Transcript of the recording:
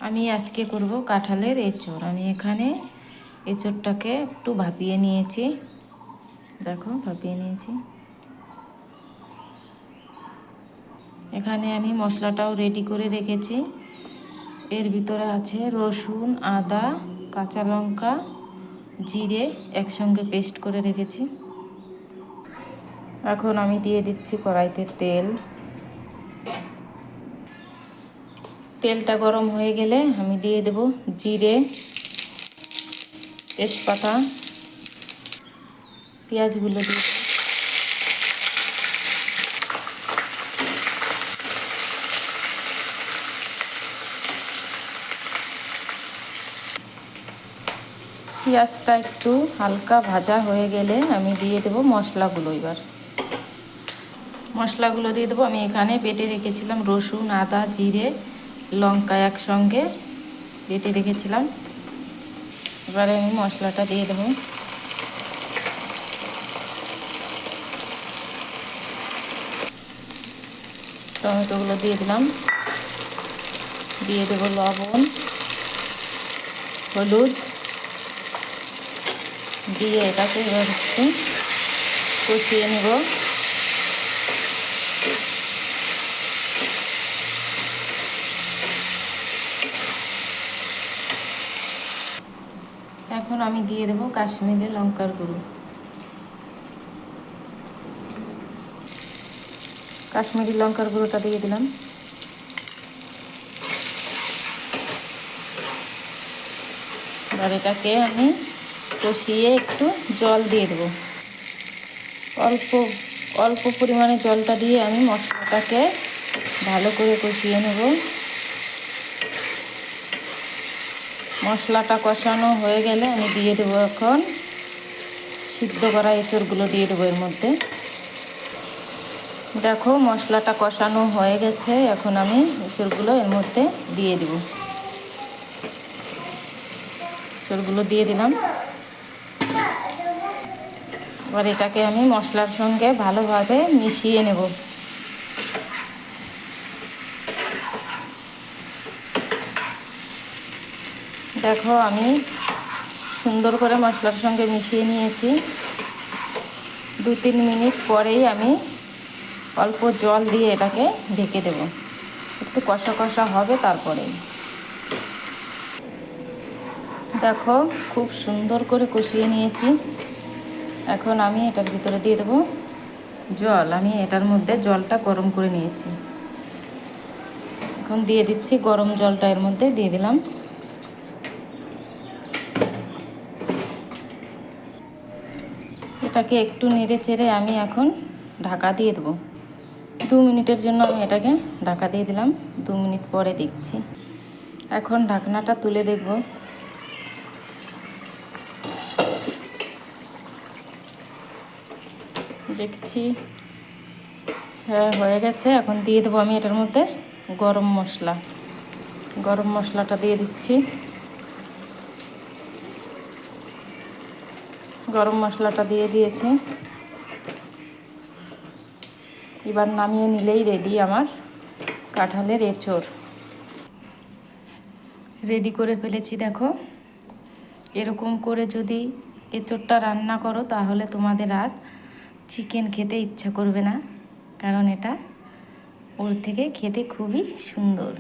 আমি আজকে করব কাঁঠালের এঁচোড়। আমি এখানে এঁচোড়টাকে একটু ভাপিয়ে নিয়েছি, দেখো ভাপিয়ে নিয়েছি। এখানে আমি মশলাটাও রেডি করে রেখেছি। এর ভিতরে আছে রসুন, আদা, কাঁচা লঙ্কা, জিরে একসঙ্গে পেস্ট করে রেখেছি। এখন আমি দিয়ে দিচ্ছি কড়াইতে তেল। তেলটা গরম হয়ে গেলে আমি দিয়ে দেব জিরে, তেজপাতা, পেঁয়াজগুলো দিয়ে পেঁয়াজটা একটু হালকা ভাজা হয়ে গেলে আমি দিয়ে দেব মশলাগুলো। এবার মশলাগুলো দিয়ে দেবো। আমি এখানে বেটে রেখেছিলাম রসুন, আদা, জিরে, লঙ্কা একসঙ্গে বেটে রেখেছিলাম। এবারে আমি মশলাটা দিয়ে দেবো। টমেটোগুলো দিয়ে দিলাম, দিয়ে দেবো লবণ, হলুদ দিয়ে এটাকে এবার একটু কষিয়ে নেব। এখন আমি দিয়ে দেবো কাশ্মীরি লঙ্কার গুঁড়ো। কাশ্মীরি লঙ্কার গুঁড়োটা দিয়ে দিলাম। এবার এটাকে আমি কষিয়ে একটু জল দিয়ে দেবো। অল্প অল্প পরিমাণে জলটা দিয়ে আমি মশলাটাকে ভালো করে কষিয়ে নেব। মশলাটা কষানো হয়ে গেলে আমি দিয়ে দেবো এখন সিদ্ধ করা এঁচোড়গুলো দিয়ে দেবো এর মধ্যে। দেখো মশলাটা কষানো হয়ে গেছে, এখন আমি এঁচোড়গুলো এর মধ্যে দিয়ে দেব। এঁচোড়গুলো দিয়ে দিলাম। এবার এটাকে আমি মশলার সঙ্গে ভালোভাবে মিশিয়ে নেব। দেখো আমি সুন্দর করে মশলার সঙ্গে মিশিয়ে নিয়েছি। 2-3 মিনিট পরেই আমি অল্প জল দিয়ে এটাকে ঢেকে দেব। একটু কষা কষা হবে তারপরেই। দেখো খুব সুন্দর করে কষিয়ে নিয়েছি। এখন আমি এটার ভিতরে দিয়ে দেবো জল। আমি এটার মধ্যে জলটা গরম করে নিয়েছি। এখন দিয়ে দিচ্ছি গরম জলটা, এর মধ্যে দিয়ে দিলাম। এটাকে একটু নেড়ে চেড়ে আমি এখন ঢাকা দিয়ে দেবো। 2 মিনিটের জন্য আমি এটাকে ঢাকা দিয়ে দিলাম। 2 মিনিট পরে দেখছি। এখন ঢাকনাটা তুলে দেখব। দেখছি হ্যাঁ হয়ে গেছে। এখন দিয়ে দেবো আমি এটার মধ্যে গরম মশলা। গরম মশলাটা দিয়ে দিচ্ছি। গরম মশলাটা দিয়ে দিয়েছি। এবার নামিয়ে নিলেই রেডি আমার কাঁঠালের এঁচোড়। রেডি করে ফেলেছি। দেখো এরকম করে যদি এঁচোড়টা রান্না করো তাহলে তোমাদের আর চিকেন খেতে ইচ্ছা করবে না, কারণ এটা ওর থেকে খেতে খুবই সুন্দর।